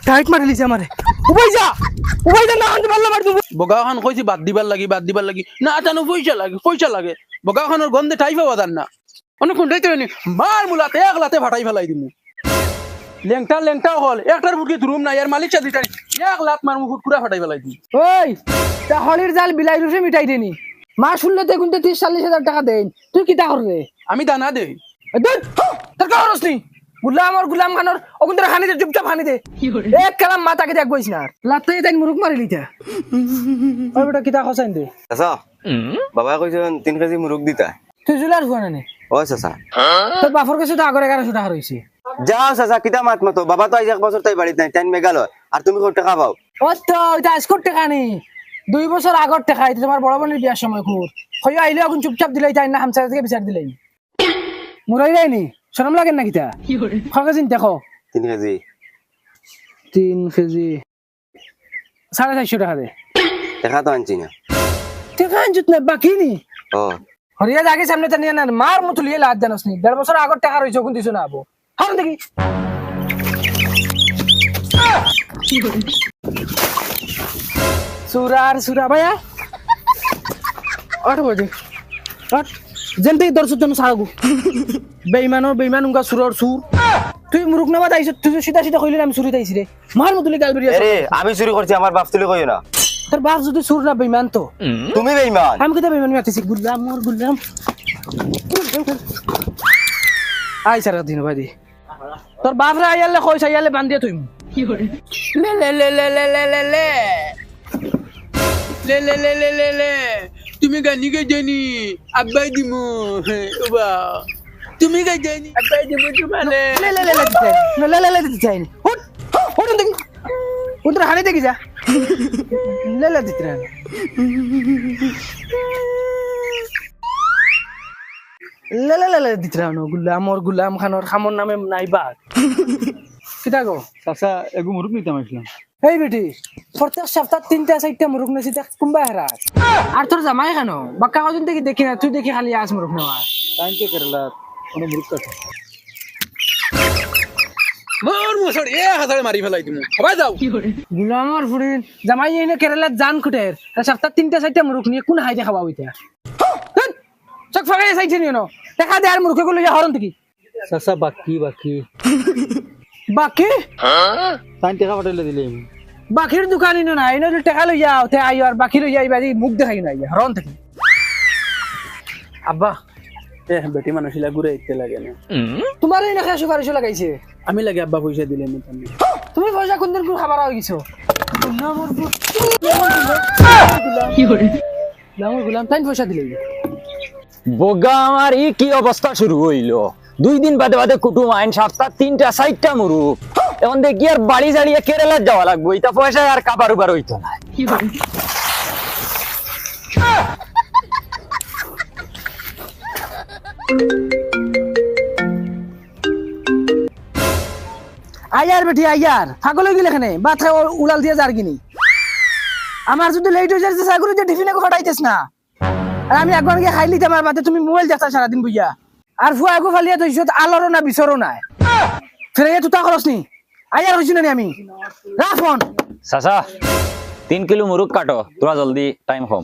tight মারি লিছে আমারে উবাই যা না আনতে পারলা মার তুমি বগাখান কইছি বাদ দিবার লাগি না জানো পয়সা লাগে বগাখানের গন্ধে টাই পাওয়া যান না অনেক কোনটাই তো মার মুলাতে এক লাতে ফাটাই ফেলাই দিমু লেংটা হল একটার ফুটকে ধরুম না এর মালিক চাদি টাই এক লাত মার মুকুট পুরা ফাটাই ফেলাই দিই ওই তা হলির জাল বিলাই রুসে মিটাই দেনি মা শুনলে দেখুন 30-40 হাজার টাকা দেন তুই কি তা করবে আমি দানা দেই তোর কারণ রসনি গুলাম খানোর ওখান থেকে হানি দে চুপচাপ হানি দে এক কালাম মাতাকে দেখ বইস না লাতে তাই মুরুক মারি লিতা ওই বেটা কিতা খসাইন দে চাচা বাবা কইছেন 3 কেজি মুরগ দিতা তুই জুলার হুয়া না ও চাচা তোর বাপর কাছে তো আগরে 1100 টাকা রইছে যাও চাচা কিতা মাত মতো বাবা তো আজ 1 বছর তাই বাড়িতে নাই টাইম মেঘালয় আর তুমি কত টাকা পাও ও তো এটা আজকর টাকা নেই 2 বছর আগর টাকা এটা তোমার বড় বোনের বিয়ার সময় খুর হই আইলে এখন চুপচাপ দিলাই তাই না হামসা থেকে বিচার দিলাই মুরাই যায়নি শরম লাগে না কিতা খরকা চিন্তা দেখো 3 কেজি 3 কেজি 450 টাকা দে টাকা তো আনছি না টাকা আনজুত না বাকি নি ও হরিয়া জাগে সামনে তা নিয়ে না মার মতো লিয়ে লাদ জানোস নি 1.5 বছর আগর টাকা রইছে কোন দিছ না আবো হারুন দেখি সুরা ভাইয়া আট বাজে আট যেনতে দর্শক জন সারাগু বেইমান উনকা সুরর সুর তুই মুরুক নামা দাইছ তুই সিধা কইলি আমি চুরি দাইছি রে মার মতো গাল বেরিয়া আরে আমি চুরি করছি আমার বাপ তুলি কইও না তোর বাপ যদি সুর না বেইমান তো তুমি বেঈমান আমি কইতে বেইমান মারতেছি গুল্লাম আই সারা দিন বাদি তোর বাপ রে আইয়ালে কইছ আইয়ালে বান্ধিয়া তুই কি করে লে তুমি গানি গাই জানি আব্বাই দিমু ওবা তুমি গাই জানি আব্বাই দিমু তোমালে লে দিতে চাই হুট দেখি উতরা হানি দেখি যা লে দিতে না লে দিতে না গুলাম খানোর খামর নামে নাই বাঘ কিতা গো চাচা এগু মুরুক নিতাম আসলাম এই বেটি প্রত্যেক সপ্তাহ 3-4টা মুরুক নেছি দেখ কুম্বা হারাস আর তোর জামাই কেন বাক্কা কজন দেখি না তুই দেখি খালি আস মুরুক নেওয়া টাইম কে কেরালা কোন মুরুক কাটে মোর মুসড় এ হাজারে মারি ফেলাই দিমু সবাই যাও গুলামর ফুরিন জামাই এনে কেরালাত জান খুটের সপ্তাহ 3-4টা মুরুক নিয়ে কোন হাইতে খাওয়া হইতা চক ফাগাই চাইছে নিও না দেখা দে আর মুরুকে গুলো হরন থেকে চাচা বাকি বাকি টাইম টাকা পাঠাইলে দিলেম বাকির দোকান ইনো না ইনো টাকা লই যাও তে আইও আর বাকি লই যাইবা মুখ দেখাই না হরন থেকে আব্বা বেটি মানুষিলা ঘুরে ইতে লাগে না তোমার এই নাকি সুপারিশ লাগাইছে আমি লাগে আব্বা পয়সা দিলে তুমি পয়সা কোন দিন খাবার হয়ে গেছো গুলাম তাই পয়সা দিলে বগা আমার ই কি অবস্থা শুরু হইল 2 দিন বাদে কুটুম আইন সপ্তাহ 3-4টা মুরুক এখন দেখি আর বাড়ি জাড়িয়ে কেরালা যাওয়া লাগবো এটা পয়সা আর কাবার উবার হইতো না আয়ার বেটি আয়ার পাগল হয়ে গেলে এখানে বাথা উড়াল দিয়ে যার কিনি আমার যদি লেট হয়ে যাচ্ছে সাগরে যে টিফিনে ফাটাইতেছ না আর আমি একবার গিয়ে খাইলি আমার বাদে তুমি মোবাইল দেখতা সারাদিন বুইয়া আর ফুয়া আগু ফালিয়া তো ইসত আলোরও না বিচরও নাই ফেরে তুতা খরচ নি আয়ার হইছি না আমি রাখ ফোন চাচা 3 কিলো মুরুক কাটো তোরা জলদি টাইম কম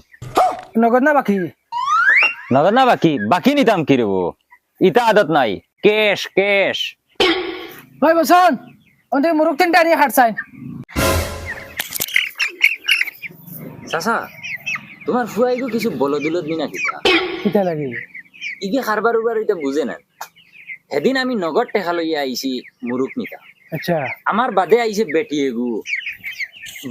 নগদ না বাকি নিতাম কি রেবো ইটা আদত নাই কেশ ভাই বসন ওদের মুরুক 3টা নিয়ে হাঁটছাই চাচা তোমার ফুয়াইগো কিছু বলো দিল দিনা কিটা লাগে ইগে খারবার উবার এটা বুঝে না সেদিন আমি নগদ টেকা লইয়া আইছি মুরুক নিতা আচ্ছা আমার বাদে আইছে বেটি এগু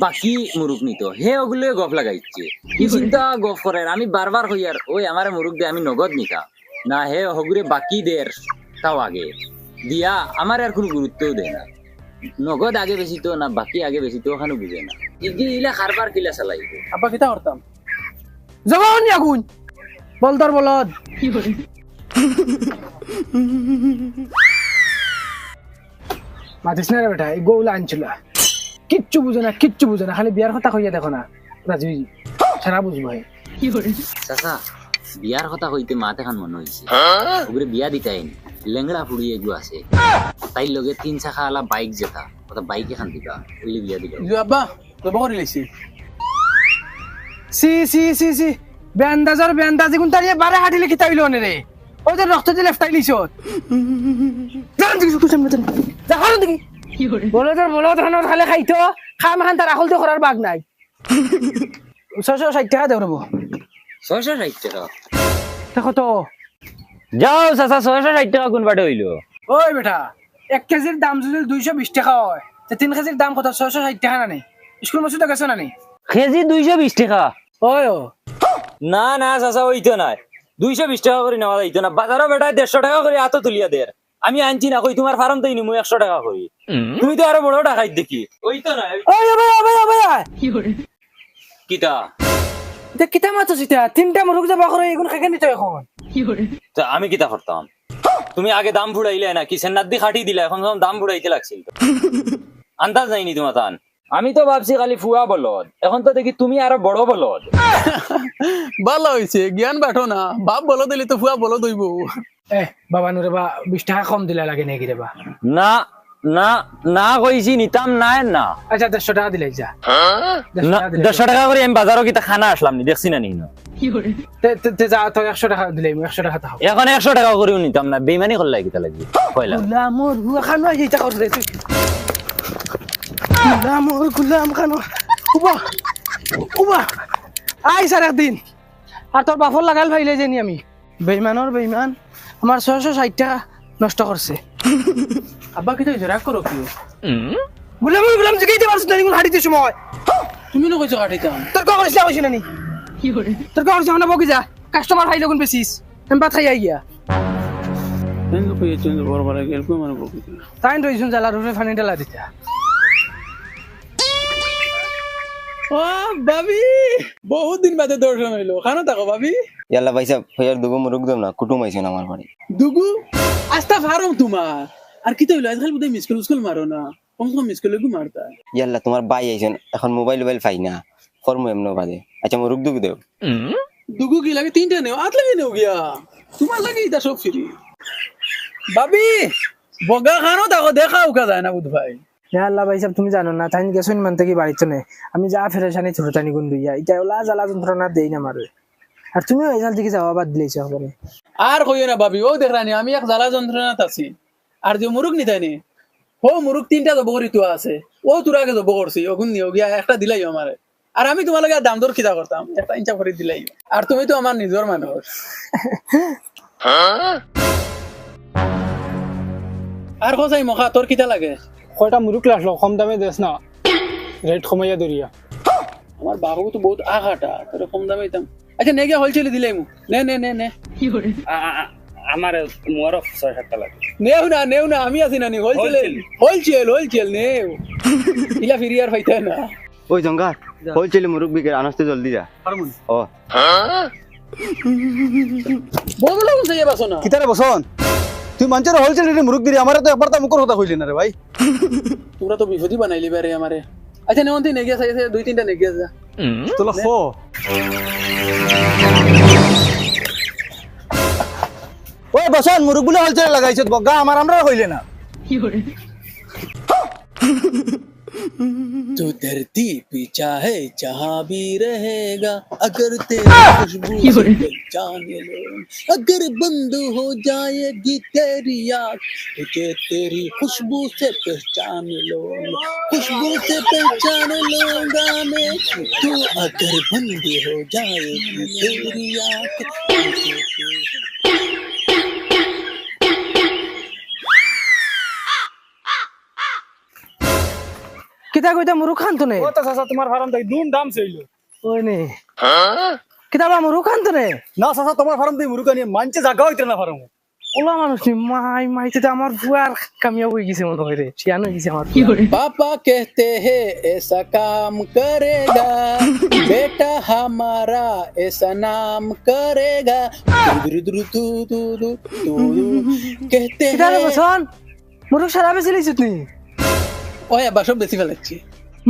বাকি মুরুক নিত হে ওগুলো গফ লাগাইছে কি চিন্তা গফ করে আমি বারবার হইয়ার ওই আমার মুরুক দে আমি নগদ নিতা না হে হগুরে বাকি দের তাও আগে দিয়া আমার আর কোনো গুরুত্বও দেয় না নগদ আগে বেশি তো না বাকি আগে বেশি তো ওখানে বুঝে না ইলে খারবার কিলা চালাইব আব্বা কিটা করতাম জবান আগুন বলদর বলদ কি করে মাতিস না রে বেটা এই গৌলা আনছিল কিচ্ছু বুঝে না খালি বিয়ার কথা কইয়া দেখো না রাজু সারা বুঝবো চাচা বিয়ার কথা কইতে মাতে খান মনে হইছে ওগুলো বিয়া দিতাইনি লেংড়া ফুড়ি এগু আছে তাই লগে 3 চাকা আলা বাইক যেটা ওটা বাইক এখান দিবা ওইলে বিয়া দিল ইজু আব্বা তো বকরি লাইছি সি সি সি সি বেন্দাজি কোন তারিয়ে বারে হাঁটিলে কিতা হইল রে ওই যে রক্ত দিলে লেফটাই লিছত জান দিকে কুছ সামনে যা হারো দিকে বলো তো খালে খাইতো খাম খান তার আহল তো করার বাগ নাই 660 টাকা দেব রব 660 টাকা দেখো তো যাও চাচা 660 টাকা কোন বাটে হইলো ওই বেটা 1 কেজির দাম যদি 220 টাকা হয় তে 3 কেজির দাম কত 660 টাকা না নেই স্কুল মসজিদ গেছ না নেই কেজি 220 টাকা ওই ও না না চাচা হইতো না 220 টাকা করে নেওয়া যাইতো না বাজারে বেটা 150 টাকা করে এত তুলিয়া দের আমি আনছি না কই তোমার ফার্ম তাই নিমু 100 টাকা করি তুমি তো আরো বড় টাকাই দেখি হইতো না ওই ভাই কিটা দেখ কিতা মাছ সিটা তিনটা মুরগ যাবা করে এগুন খাকে নিতে এখন তো আমি কিটা করতাম তুমি আগে দাম ফুড়াইলে না কি সেন্নার দি খাটি দিলা এখন দাম ফুড়াইতে লাগছিল আন্দাজ নাইনি তোমার তান আমি তো ভাবছি খালি ফুয়া বলদ এখন তো দেখি তুমি আরো বড় বলদ ভালো হইছে জ্ঞান বাটো না বাপ বলো দিলে তো ফুয়া বলো দইব এ বাবা নুরে বা 20 টাকা কম দিলা লাগে নাকি রে বা না না না কইছি নিতাম নাই না আচ্ছা 150 টাকা দিলাই যা 100 টাকা করে আমি বাজারও কিটা খানা আসলাম নি দেখছি না নি তে যা তো 100 টাকা দিলাই 100 টাকা তাও এখন 100 টাকা করেও নিতাম না বেইমানি করলাই কিটা লাগি কইলা গুলাম খানো এইটা কর রে তুই গুলাম খানো উবা আই স্যার একদিন আর তোর বাফর লাগাল ভাইলে জানি আমি বেইমান আমার 660 টাকা নষ্ট করছে আব্বা কি তুই রাগ করো কি গুলাম জিগাইতে পারছ না নিগুন হাড়িতে সময় তুমি না কইছো কাটিতাম তোর কো করিস লাগছ না নি কি করে তোর কো করিস না বকি যা কাস্টমার হাই লাগুন বেসিস আমি বাত খাই আইয়া এন্ড কই চেঞ্জ বড় গেল কই মানে বকি তাইন রইছুন জালা রুফে ফানি ডালা দিতা ও ভাবি বহুত দিন বাদে দর্শন হইলো খানো থাকো ভাবি ইয়াল্লা ভাই সাহেব হইয়ার দুগো মুরগ দাম না কুটুম আইছেন আমার বাড়ি দুগু আস্তা ফারম তোমার আর কি তো হইলো আজকাল বুঝে মিসকল মারো না কম কম মিসকল গু মারতা ইয়াল্লা তোমার ভাই আইছেন এখন মোবাইল পাই না ফর্ম এমনো বাদে আচ্ছা মুরগ দুগ দেও দুগু কি লাগে তিনটা নেও আট লাগে নেও গিয়া তোমার লাগে এটা সব ফ্রি ভাবি বগা খানো থাকো দেখাও কা যায় না বুধ ভাই হে আল্লাহ ভাই সাহেব তুমি জানো না তাইন গেছুন মান থেকে বাড়িতে নে আমি যা ফেরেশানি ছোটটানি গুন দুইয়া এটা ওলা জ্বালা যন্ত্রণা দেই না মারে আর তুমি ওই জাল দিকে যাওয়া বাদ দিলেছ হবে আর কইও না ভাবি ও দেখরানি আমি এক জ্বালা যন্ত্রণাত আছি আর যে মুরগ নিতানি ও মুরগ তিনটা জব করি তো আছে ও তোর আগে জব করছি ওগুন নিও গিয়া একটা দিলাই আমারে আর আমি তোমার লাগে দাম দর খিদা করতাম একটা ইঞ্চা করে দিলাই আর তুমি তো আমার নিজর মানুষ আর কোথায় মখা তোর কিটা লাগে কয়টা মুরুক লাসলো কম দামে দেস না রেট কমাইয়া দরিয়া আমার বাবু তো বহুত আঘাটা তোর কম দামে দিতাম আচ্ছা নে গিয়া হোলসেলে দিলাই মু নে নে নে নে আমার মোর 6-7 টাকা লাগে নেও না আমি আছি না নি হোলসেল নেও ইলা ফিরি আর পাইতা না ওই জঙ্গা হোলসেল মুরগ বিকে আনস্তে জলদি যা ও বগলা বসে যাবাছো না কিতারে বসন তুই মঞ্চের হোলসেল রেটে মুরগ দিলি আমারে তো একবার তো মুখর কথা কইলি না রে ভাই তোরা তো বিপদই বানাইলি বারে আমারে আচ্ছা নেওন্তি নে গিয়া চাইছে দুই তিনটা নে গিয়া যা তোলা ফো ওই বসন মুরগগুলো হোলসেল লাগাইছ বগা আমরা কইলে না तो धरती पे चाहे जहाँ भी रहेगा अगर तेरी खुशबू से पहचाने लो अगर बंद हो जाएगी तेरी आँख तुझे तेरी खुशबू से पहचान लो खुशबू से पहचान लूंगा मैं तू अगर बंद हो जाएगी तेरी आँख কিতা কইতা মুরগ খান তো নে ও তো চাচা তোমার ফার্ম তাই দুন দাম চাইলো ওই নে কিতা বা মুরগ খান তো নে না চাচা তোমার ফার্ম তাই মুরগ নিয়ে মানছে জায়গা হইতে না ফার্ম ওলা মানুষ নি মাইতে তো আমার বুয়ার কামিয়াব হয়ে গেছে মনে হয় রে শিয়ান হয়ে গেছে আমার पापा कहते हैं ऐसा काम करेगा बेटा हमारा ऐसा नाम करेगा कहते কিতা রে हैं বসন মুরগ সারা বেশি লইছত নি ওই আবার সব বেশি ফেলাচ্ছি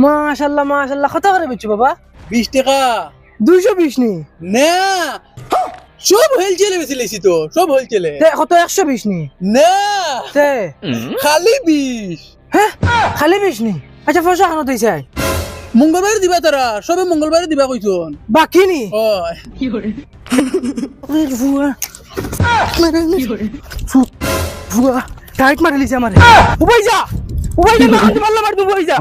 মাশাআল্লাহ কত করে বেচছো বাবা 20 টাকা 220 নি না সব হোলসেলে বেশি লেছি তো সব হোলসেলে তে কত 120 নি না তে খালি 20 হ্যাঁ খালি 20 নি আচ্ছা পয়সা খানো দিছে মঙ্গলবারে দিবা তারা সবে মঙ্গলবারে দিবা কইছন বাকি নি ওই ভুয়া ভুয়া টাইট মারি লিছে আমারে উবাই যা না কান্দি পারলা মার উবাই যা